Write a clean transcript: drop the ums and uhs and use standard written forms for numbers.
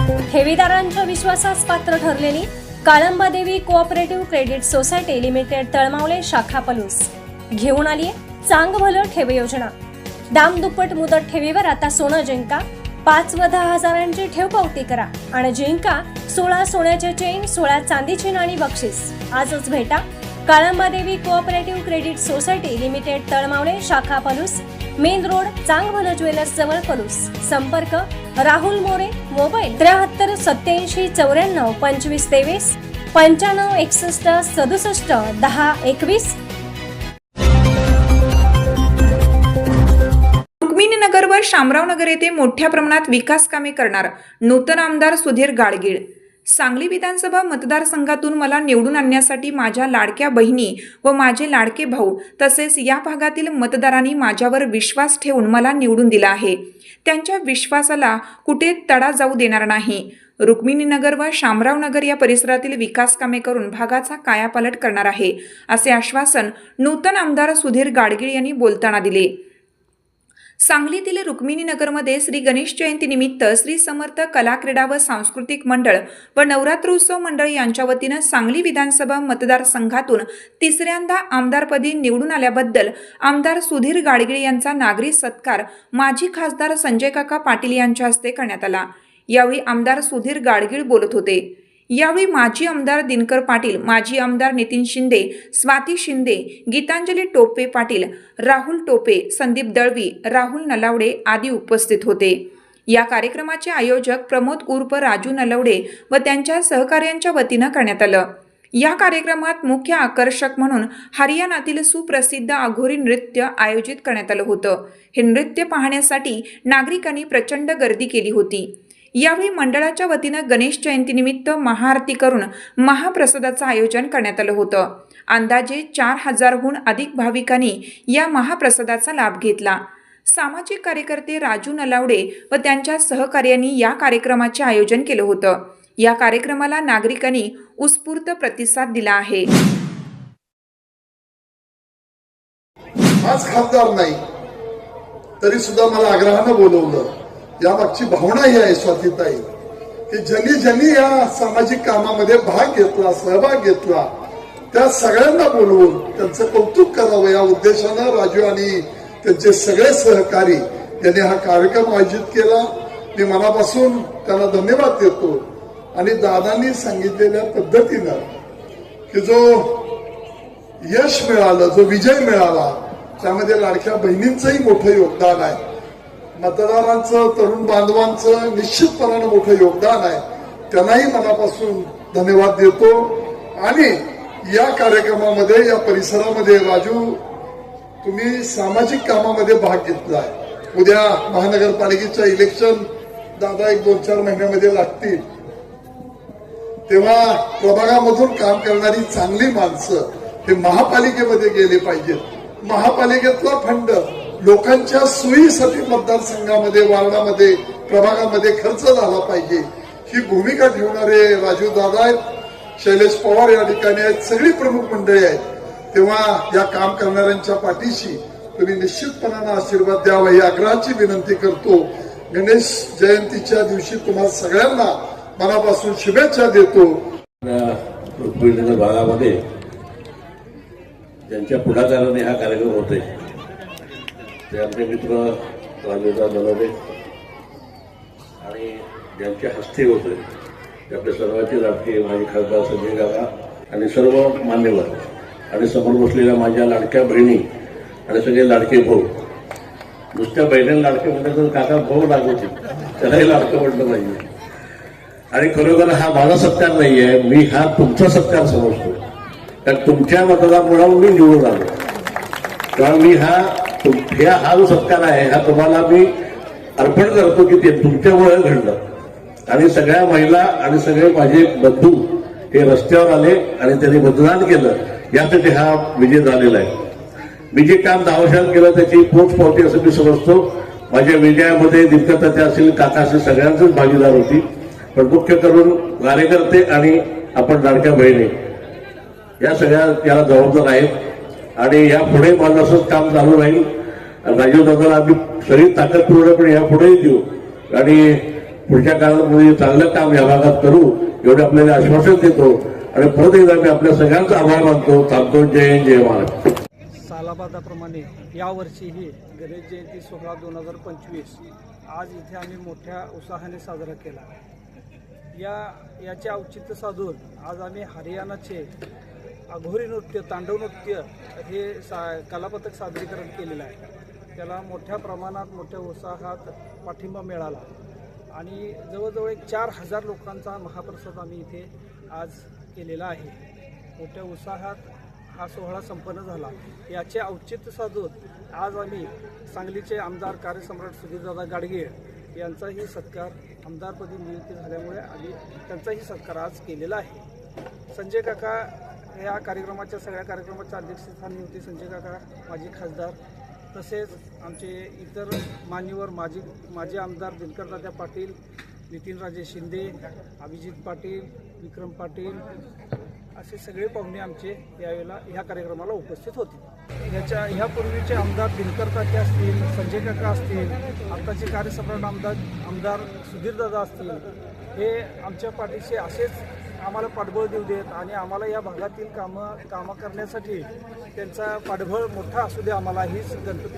ठेवीदारांच्या विश्वासास पात्र ठरलेली Kalambadevi cooperative credit society limited Talmavale शाखा पलूस घेऊन आली चांग भलं ठेव योजना। दाम दुप्पट मुदत ठेवीवर आता सोनं जिंका, 5 व 10 हजारांची ठेव पावती करा आणि जिंका 16 सोन्याचे चेन, 16 चांदीची नाणी बक्षीस। आजच भेटा Kalambadevi cooperative credit society limited Talmavale शाखा पलूस, मेन रोड, चांग भलं ज्वेलर्स जवळ पलूस। संपर्क राहुल मोरे, मोबाईल 73 87 94 25 23 95 61 67 10 21। रुक्मिणीनगर व शामरावनगर येथे मोठ्या प्रमाणात विकास कामे करणार नूतन आमदार सुधीर गाडगीळ। सांगली विधानसभा मतदारसंघातून मला निवडून आणण्यासाठी माझ्या लाडक्या बहिणी व माझे लाडके भाऊ तसेच या भागातील मतदारांनी माझ्यावर विश्वास ठेवून मला निवडून दिला आहे। त्यांच्या विश्वासाला कुठे तडा जाऊ देणार नाही। रुक्मिणीनगर व शामरावनगर या परिसरातील विकास कामे करून भागाचा कायापालट करणार आहे, असे आश्वासन नूतन आमदार सुधीर गाडगीळ यांनी बोलताना दिले। सांगलीतील रुक्मिणीनगरमध्ये श्री गणेश जयंती निमित्त श्री समर्थ कला क्रीडा व सांस्कृतिक मंडळ व नवरात्रोत्सव मंडळ यांच्या वतीनं सांगली विधानसभा मतदारसंघातून तिसऱ्यांदा आमदारपदी निवडून आल्याबद्दल आमदार सुधीर गाडगीळ यांचा नागरी सत्कार माजी खासदार संजय काका पाटील यांच्या हस्ते करण्यात आला। यावेळी आमदार सुधीर गाडगीळ बोलत होते। यावेळी माजी आमदार दिनकर पाटील, माजी आमदार नितीन शिंदे, स्वाती शिंदे, गीतांजली टोपे पाटील, राहुल टोपे, संदीप दळवी, राहुल नलावडे आदी उपस्थित होते। या कार्यक्रमाचे आयोजक प्रमोद उर्फ राजू नलावडे व त्यांच्या सहकार्यांच्या वतीनं करण्यात आलं। या कार्यक्रमात मुख्य आकर्षक म्हणून हरियाणातील सुप्रसिद्ध आघोरी नृत्य आयोजित करण्यात आलं होतं। हे नृत्य पाहण्यासाठी नागरिकांनी प्रचंड गर्दी केली होती। यावेळी मंडळाच्या वतीनं गणेश जयंतीनिमित्त महाआरती करून महाप्रसादाचं आयोजन करण्यात आलं होतं। अंदाजे 4000हून अधिक भाविकांनी या महाप्रसादाचा लाभ घेतला। सामाजिक कार्यकर्ते राजू नलावडे व त्यांच्या सहकार्यांनी या कार्यक्रमाचे आयोजन केलं होतं। या कार्यक्रमाला नागरिकांनी उत्स्फूर्त प्रतिसाद दिला आहे। आज खासदार नाही तरी सुद्धा मला आग्रहानं बोलवलं। यामागची भावना ही आहे स्वातीताई की ज्यांनी या सामाजिक कामामध्ये भाग घेतला, सहभाग घेतला, त्या सगळ्यांना बोलवून त्यांचं कौतुक करावं या उद्देशानं राजू आणि त्यांचे सगळे सहकारी यांनी हा कार्यक्रम आयोजित केला। मी मनापासून त्यांना धन्यवाद देतो आणि दादांनी सांगितलेल्या पद्धतीनं की जो यश मिळालं, जो विजय मिळाला, त्यामध्ये लाडक्या बहिणींचंही मोठं योगदान आहे, मतदारांचं, तरुण बांधवांचं निश्चितपणाने मोठं योगदान आहे। त्यांनाही मनापासून धन्यवाद देतो। आणि या कार्यक्रमामध्ये, या परिसरामध्ये राजू तुम्ही सामाजिक कामामध्ये भाग घेतलाय। उद्या महानगरपालिकेच्या इलेक्शन दादा 1-2-4 महिन्यामध्ये लागतील, तेव्हा प्रभागामधून काम करणारी चांगली माणसं हे महापालिकेमध्ये गेले पाहिजेत। महापालिकेतला फंड लोकांच्या सोयीसाठी मतदारसंघामध्ये, वार्डामध्ये, प्रभागामध्ये खर्च झाला पाहिजे, ही भूमिका ठेवणारे राजू दादा आहेत, शैलेश पवार या ठिकाणी आहेत, सगळी प्रमुख मंडळी आहेत। तेव्हा या काम करणाऱ्यांच्या पाठीशी तुम्ही निश्चितपणाने आशीर्वाद द्यावा ही आग्रहाची विनंती करतो। गणेश जयंतीच्या दिवशी तुम्हाला सगळ्यांना मनापासून शुभेच्छा देतो। रुक्मिणीनगर भागामध्ये ज्यांच्या पुढाकाराने हा कार्यक्रम होतोय ते आमचे मित्र राजूदा नलावडे आणि ज्यांच्या हस्ते होते ते आपले सर्वांचे लाडके माजी खासदार संजय काका आणि सर्व मान्यवर आणि समोर बसलेल्या माझ्या लाडक्या बहिणी आणि सगळे लाडके भाऊ। नुसत्या बहिणीला लाडके म्हणलं तर काका भाऊ लागवते, त्यालाही लाडकं म्हटलं पाहिजे। आणि खरोखर हा माझा सत्कार नाही आहे, मी हा तुमचा सत्कार समजतो, कारण तुमच्या मतदारामुळे मी निवडून आलो। कारण मी हा जो सत्कार आहे हा तुम्हाला मी अर्पण करतो की ते तुमच्यामुळे घडलं। आणि सगळ्या महिला आणि सगळे माझे बंधू हे रस्त्यावर आले आणि त्यांनी मतदान केलं, यासाठी हा विजय झालेला आहे। मी जे काम 10 वर्षात केलं त्याची पोचपावती असं मी समजतो। माझ्या विजयामध्ये दिग्गत असतील, काका असतील, सगळ्यांचीच भागीदार होती, पण मुख्य करून कार्यकर्ते आणि आपण लाडक्या बहिणी या सगळ्या याला जबाबदार आहेत। आणि यापुढे माझं असंच काम चालू राहील। राजीव दादाला आम्ही सगळी ताकद पूर्णपणे यापुढेही देऊ आणि पुढच्या काळामध्ये चांगलं काम या भागात करू एवढे आपल्याला आश्वासन देतो आणि परत एकदा मी आपल्या सगळ्यांचा आभार मानतो. थांबतो. जय हिंद, जय महाराष्ट्र. सालाबादाप्रमाणे यावर्षीही गणेश जयंती सोहळा 2025 आज इथे आम्ही मोठ्या उत्साहाने साजरा केला. याचे औचित्य साधून आज आम्ही हरियाणाचे अघोरी नृत्य, तांडव नृत्य हे कलापथक सादरीकरण केलेलं आहे. त्याला मोठ्या प्रमाणात, मोठ्या उत्साहात पाठिंबा मिळाला आणि जवळजवळ 4,000 लोकांचा महाप्रसाद आम्ही इथे आज केलेला आहे. मोठ्या उत्साहात हा सोहळा संपन्न झाला. याचे औचित्य साधून आज आम्ही सांगलीचे आमदार कार्यसम्राट सुधीरदादा गाडगीळ यांचाही सत्कार, आमदारपदी नियुक्ती झाल्यामुळे आम्ही त्यांचाही सत्कार आज केलेला आहे. संजय काका या कार्यक्रमाच्या, सगळ्या कार्यक्रमाच्या अध्यक्षस्थानी होते. संजय काका माजी खासदार, तसेच आमचे इतर मान्यवर माजी आमदार दिनकरदादा पाटील, नितीनराजे शिंदे, अभिजित पाटील, विक्रम पाटील असे सगळे पाहुणे आमचे यावेळेला ह्या कार्यक्रमाला उपस्थित होते. ह्यापूर्वीचे आमदार दिनकर तात्या असतील, संजय काका असतील, आत्ताचे कार्यसम्राट आमदार सुधीरदादा असतील, हे आमच्या पाठीशी असेच आम्हाला पाठबळ देऊ देत आणि आम्हाला या भागातील कामं करण्यासाठी त्यांचा पाठबळ मोठा असू दे आम्हाला हीच गणपती